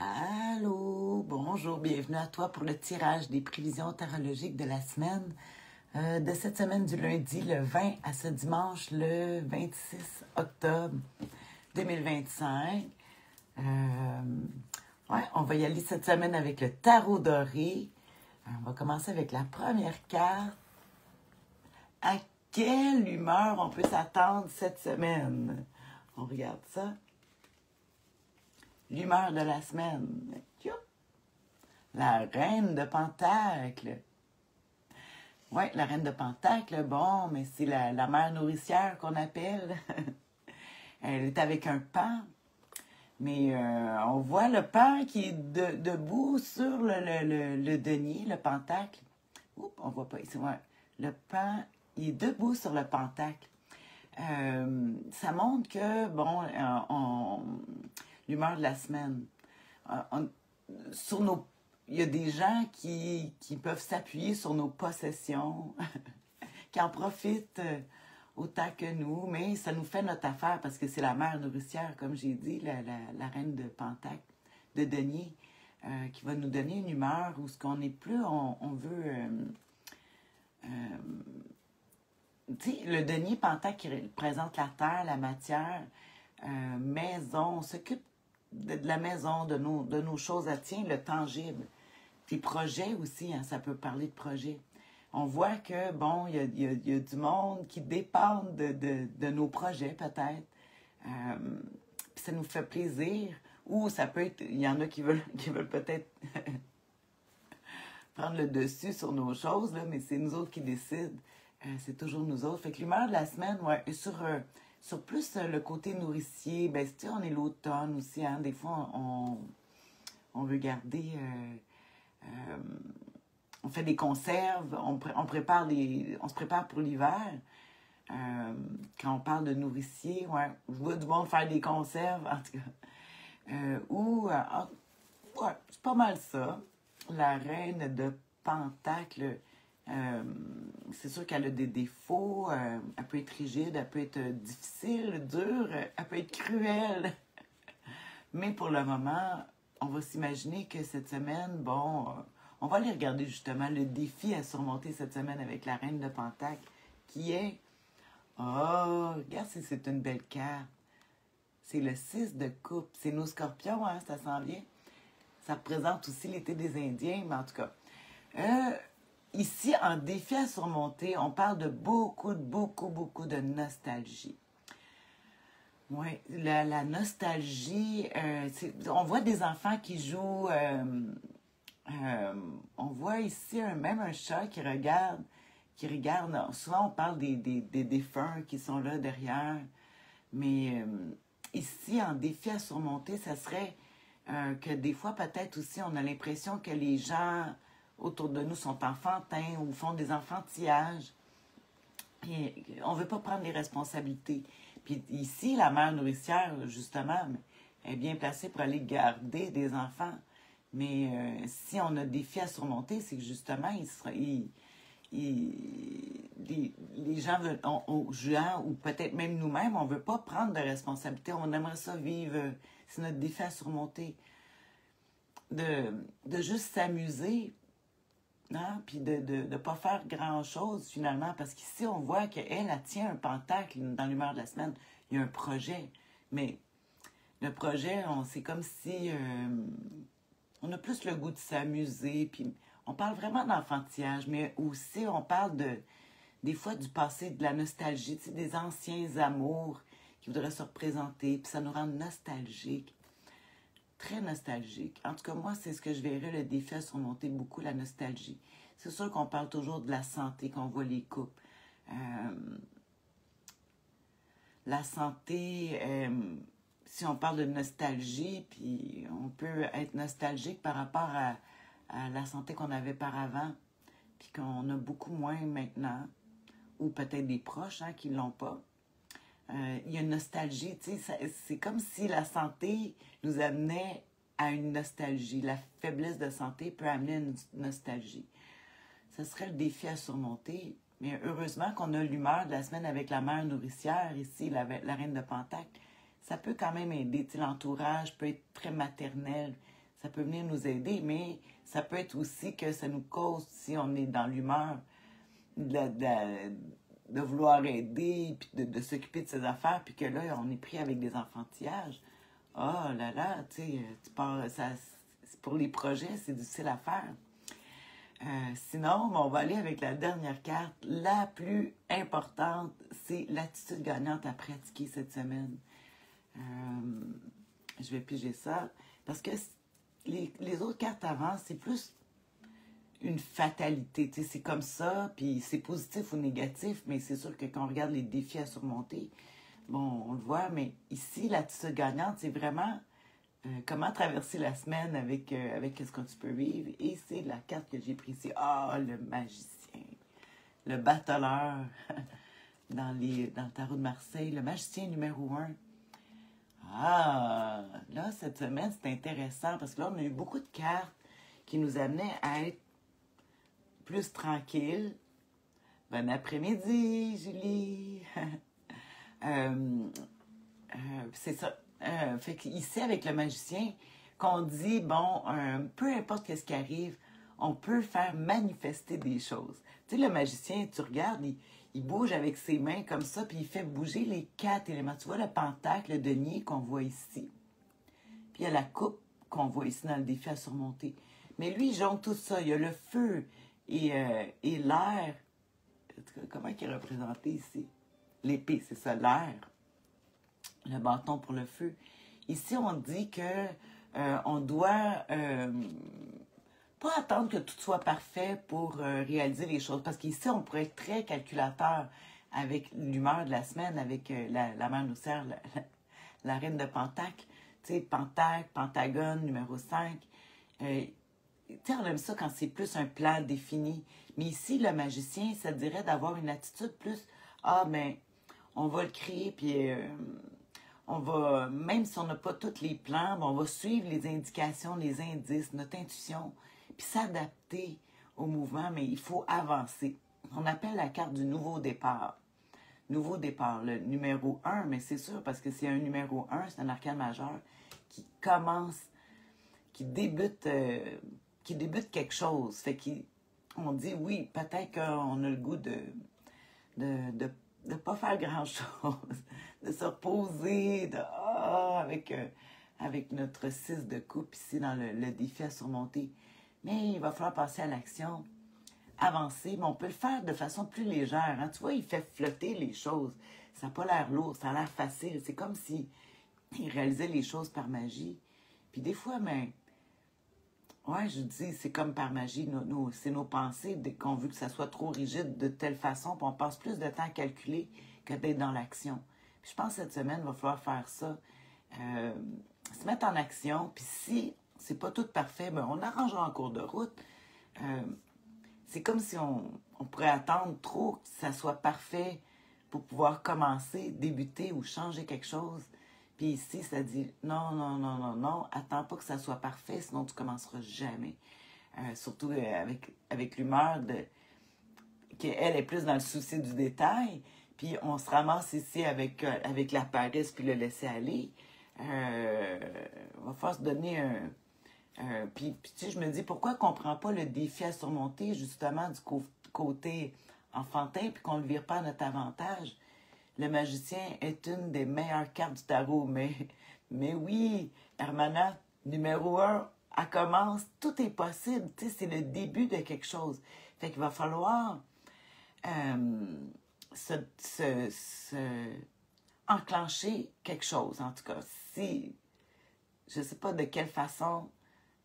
Allô, bonjour, bienvenue à toi pour le tirage des prévisions tarologiques de la semaine, de cette semaine du lundi le 20 à ce dimanche le 26 octobre 2025. On va y aller cette semaine avec le tarot doré. On va commencer avec la première carte. À quelle humeur on peut s'attendre cette semaine? On regarde ça. L'humeur de la semaine. La reine de Pentacle. Oui, la reine de Pentacle, bon, mais c'est la mère nourricière qu'on appelle. Elle est avec un pan. Mais on voit le pan qui est debout sur le denier, le pentacle. Oups, on voit pas ici. Ouais. Le pan, il est debout sur le pentacle. Ça montre que, bon, l'humeur de la semaine. Il y a des gens qui peuvent s'appuyer sur nos possessions, qui en profitent autant que nous, mais ça nous fait notre affaire parce que c'est la mère nourricière, comme j'ai dit, la reine de Pentacle, de denier, qui va nous donner une humeur où ce qu'on n'est plus, on veut... tu sais, le denier Pentacle qui représente la terre, la matière, maison, on s'occupe de la maison, de nos choses à tiens, le tangible. Des projets aussi, hein, ça peut parler de projets. On voit que, bon, il y a du monde qui dépend de nos projets, peut-être. Puis ça nous fait plaisir. Ou ça peut être, il y en a qui veulent peut-être prendre le dessus sur nos choses, là, mais c'est nous autres qui décident. C'est toujours nous autres. Fait que l'humeur de la semaine, ouais, et sur plus le côté nourricier, ben, tu sais, on est l'automne aussi, hein. Des fois, on veut garder... on fait des conserves, on se prépare pour l'hiver. Quand on parle de nourricier, ouais, je vois du monde faire des conserves, en tout cas. Ouais, c'est pas mal ça. La reine de Pentacle, c'est sûr qu'elle a des défauts. Elle peut être rigide, elle peut être difficile, dure, elle peut être cruelle. Mais pour le moment, on va s'imaginer que cette semaine, bon, on va aller regarder justement le défi à surmonter cette semaine avec la reine de Pentacle, qui est... Oh, regarde si c'est une belle carte. C'est le 6 de coupe. C'est nos scorpions, hein, ça sent bien. Ça représente aussi l'été des Indiens, mais en tout cas. Ici, en défi à surmonter, on parle de beaucoup de nostalgie. Oui, la nostalgie, on voit des enfants qui jouent, on voit ici même un chat qui regarde, souvent on parle des défunts qui sont là derrière, mais ici, en défi à surmonter, ça serait que des fois, peut-être aussi, on a l'impression que les gens autour de nous sont enfantins ou font des enfantillages. Et on ne veut pas prendre les responsabilités. Puis ici, la mère nourricière, justement, est bien placée pour aller garder des enfants. Mais si on a des défis à surmonter, c'est que justement, les gens veulent, gens, ou peut-être même nous-mêmes, on ne veut pas prendre de responsabilité. On aimerait ça vivre. C'est notre défi à surmonter. De juste s'amuser. Hein? Puis de ne pas faire grand-chose, finalement, parce qu'ici, on voit qu'elle tient un pentacle dans l'humeur de la semaine. Il y a un projet, mais le projet, c'est comme si on a plus le goût de s'amuser, puis on parle vraiment d'enfantillage, mais aussi, on parle des fois du passé, de la nostalgie, tu sais, des anciens amours qui voudraient se représenter, puis ça nous rend nostalgiques. Très nostalgique. En tout cas, moi, c'est ce que je verrais, le défi à surmonter beaucoup, la nostalgie. C'est sûr qu'on parle toujours de la santé, qu'on voit les couples. La santé, si on parle de nostalgie, puis on peut être nostalgique par rapport à la santé qu'on avait par avant, puis qu'on a beaucoup moins maintenant, ou peut-être des proches qui ne l'ont pas. Il y a une nostalgie, tu sais, c'est comme si la santé nous amenait à une nostalgie. La faiblesse de santé peut amener à une nostalgie. Ce serait le défi à surmonter, mais heureusement qu'on a l'humeur de la semaine avec la mère nourricière, ici, la reine de Pentacle. Ça peut quand même aider, tu sais, l'entourage peut être très maternel. ça peut venir nous aider, mais ça peut être aussi que ça nous cause, si on est dans l'humeur de vouloir aider, puis de s'occuper de ses affaires, puis que là, on est pris avec des enfantillages. Oh là là, tu sais, pour les projets, c'est difficile à faire. Sinon, on va aller avec la dernière carte. La plus importante, c'est l'attitude gagnante à pratiquer cette semaine. Je vais piger ça. Parce que les autres cartes avant, c'est plus une fatalité. Tu sais, c'est comme ça, puis c'est positif ou négatif, mais c'est sûr que quand on regarde les défis à surmonter, bon, on le voit, mais ici, l'attitude gagnante, c'est vraiment comment traverser la semaine avec ce que tu peux vivre. Et c'est la carte que j'ai prise ici. Ah, le magicien, le battleur dans le tarot de Marseille, le magicien numéro 1. Ah, là, cette semaine, c'est intéressant parce que là, on a eu beaucoup de cartes qui nous amenaient à être plus tranquilles. Bon après-midi, Julie. C'est ça. Fait qu'ici, avec le magicien, qu'on dit, bon, peu importe ce qui arrive, on peut faire manifester des choses. Tu sais, le magicien, tu regardes, il bouge avec ses mains comme ça, puis il fait bouger les 4 éléments. Tu vois le pentacle, le denier qu'on voit ici. Puis il y a la coupe qu'on voit ici dans le défi à surmonter. Mais lui, il jongle tout ça. Il y a le feu et l'air. Comment il est représenté ici? L'épée, c'est ça, l'air. Le bâton pour le feu. Ici, on dit que on doit pas attendre que tout soit parfait pour réaliser les choses. Parce qu'ici, on pourrait être très calculateur avec l'humeur de la semaine, avec la mère nous sert, la reine de Pentacle. Tu sais, Pentacle, Pentagone, numéro 5. Tu sais, on aime ça quand c'est plus un plan défini. Mais ici, le magicien, ça dirait d'avoir une attitude plus, mais on va le créer, puis on va, même si on n'a pas tous les plans, on va suivre les indications, les indices, notre intuition, puis s'adapter au mouvement, mais il faut avancer. On appelle la carte du nouveau départ. Nouveau départ, le numéro 1, mais c'est sûr, parce que c'est un numéro 1, c'est un arcane majeur qui commence, qui débute quelque chose. Fait qu'on dit, oui, peut-être qu'on a le goût de pas faire grand-chose, de se reposer, avec notre 6 de coupe ici dans le défi à surmonter. Mais il va falloir passer à l'action, avancer, mais on peut le faire de façon plus légère. Hein? Tu vois, il fait flotter les choses. Ça n'a pas l'air lourd, ça a l'air facile. C'est comme s'il réalisait les choses par magie. Puis des fois, ouais, je dis, c'est comme par magie, c'est nos pensées, dès qu'on veut que ça soit trop rigide de telle façon, puis on passe plus de temps à calculer que d'être dans l'action. Puis je pense que cette semaine, il va falloir faire ça, se mettre en action, puis si c'est pas tout parfait, on arrangera en cours de route. C'est comme si on pourrait attendre trop que ça soit parfait pour pouvoir commencer, débuter ou changer quelque chose. Puis ici, ça dit non, non, non, non, non, attends pas que ça soit parfait, sinon tu commenceras jamais. Surtout avec l'humeur qu'elle est plus dans le souci du détail. Puis on se ramasse ici avec la paresse puis le laisser aller. On va falloir se donner puis tu sais, je me dis, pourquoi qu'on ne prend pas le défi à surmonter justement du côté enfantin puis qu'on ne le vire pas à notre avantage? Le magicien est une des meilleures cartes du tarot, mais oui, Hermana, numéro 1, elle commence, tout est possible, tu sais, c'est le début de quelque chose. Fait qu'il va falloir enclencher quelque chose, en tout cas. Si, je ne sais pas de quelle façon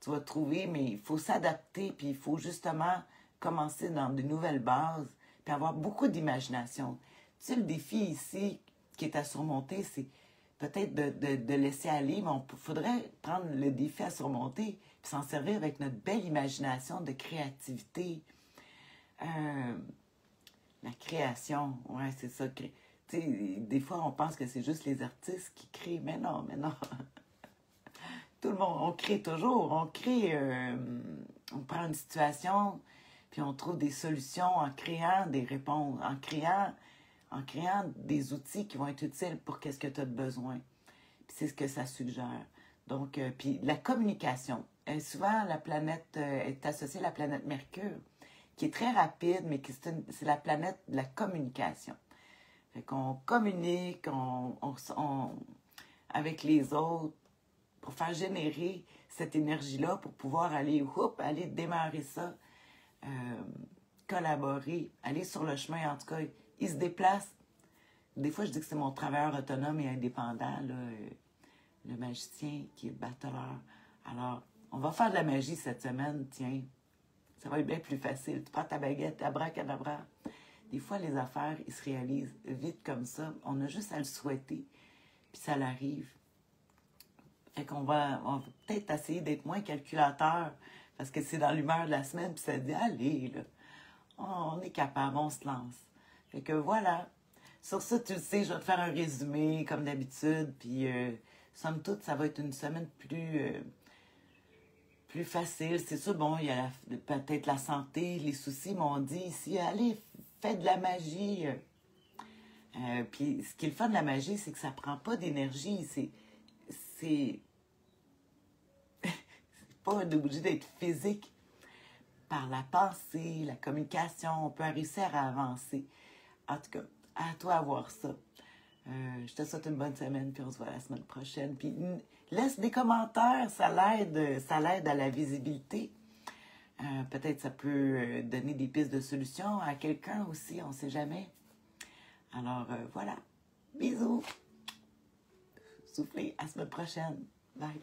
tu vas trouver, mais il faut s'adapter, puis il faut justement commencer dans de nouvelles bases, puis avoir beaucoup d'imagination. Tu sais, le défi ici qui est à surmonter, c'est peut-être de laisser aller, mais il faudrait prendre le défi à surmonter, puis s'en servir avec notre belle imagination de créativité. La création, ouais, c'est ça. Tu sais, des fois, on pense que c'est juste les artistes qui créent, mais non, mais non. Tout le monde, on crée toujours, on crée, on prend une situation, puis on trouve des solutions en créant des réponses, en créant des outils qui vont être utiles pour qu'est-ce que tu as besoin. Puis c'est ce que ça suggère. Donc, puis la communication. souvent, la planète est associée à la planète Mercure, qui est très rapide, mais c'est la planète de la communication. Fait qu'on communique avec les autres pour faire générer cette énergie-là, pour pouvoir aller démarrer ça, collaborer, aller sur le chemin. En tout cas, il se déplace. Des fois, je dis que c'est mon travailleur autonome et indépendant, là, le magicien qui est le battleur. Alors, on va faire de la magie cette semaine, tiens. Ça va être bien plus facile. Tu prends ta baguette, abracadabra. Des fois, les affaires, ils se réalisent vite comme ça. On a juste à le souhaiter, puis ça l'arrive. Fait qu'on on va peut-être essayer d'être moins calculateur, parce que c'est dans l'humeur de la semaine, puis ça dit, allez, là, on est capable, on se lance. Fait que voilà. Sur ça, tu le sais, je vais te faire un résumé, comme d'habitude, puis somme toute, ça va être une semaine plus facile. C'est sûr, bon, il y a peut-être la santé, les soucis m'ont dit ici, allez, fais de la magie. Puis ce qui est le fun de la magie, c'est que ça prend pas d'énergie. C'est pas obligé d'être physique. Par la pensée, la communication, on peut réussir à avancer. En tout cas, à toi à voir ça. Je te souhaite une bonne semaine, puis on se voit la semaine prochaine. Puis laisse des commentaires, ça l'aide à la visibilité. Peut-être ça peut donner des pistes de solutions à quelqu'un aussi, on ne sait jamais. Alors voilà, bisous. Soufflez, à la semaine prochaine. Bye.